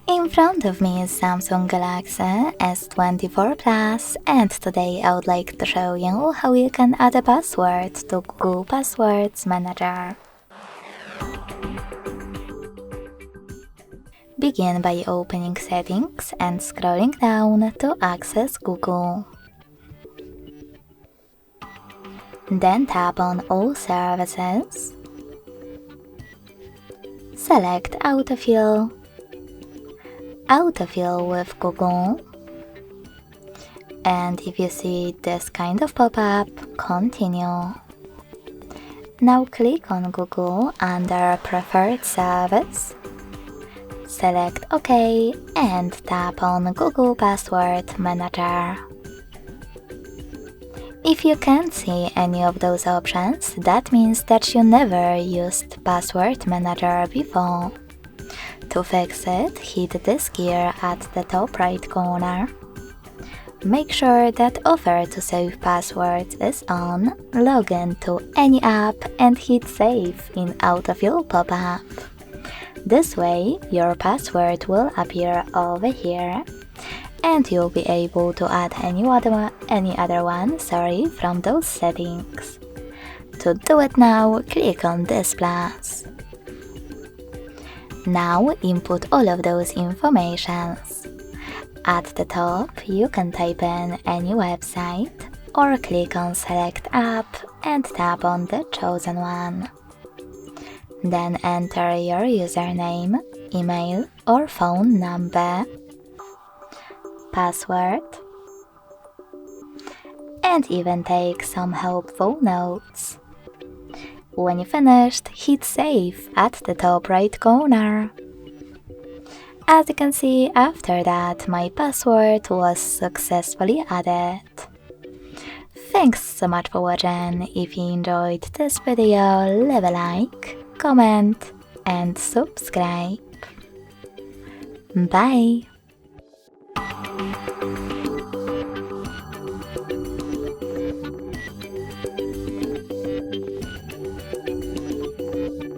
In front of me is Samsung Galaxy S24 Plus, and today I would like to show you how you can add a password to Google Passwords Manager. Begin by opening Settings and scrolling down to access Google. Then tap on All Services. Select Autofill. Autofill with Google. And if you see this kind of pop-up, continue. Now click on Google under Preferred Service. Select OK and tap on Google Password Manager. If you can't see any of those options, that means that you never used Password Manager before. To fix it, hit this gear at the top right corner. Make sure that Offer to Save Passwords is on, log in to any app and hit Save in Autofill pop-up. This way, your password will appear over here, and you'll be able to add any other one from those settings. To do it now, click on this plus. Now input all of those informations. At the top, you can type in any website or click on Select App and tap on the chosen one. Then enter your username, email or phone number, password, and even take some helpful notes. When you finished, hit Save at the top right corner. As you can see, after that, my password was successfully added. Thanks so much for watching. If you enjoyed this video, leave a like, comment and subscribe. Bye!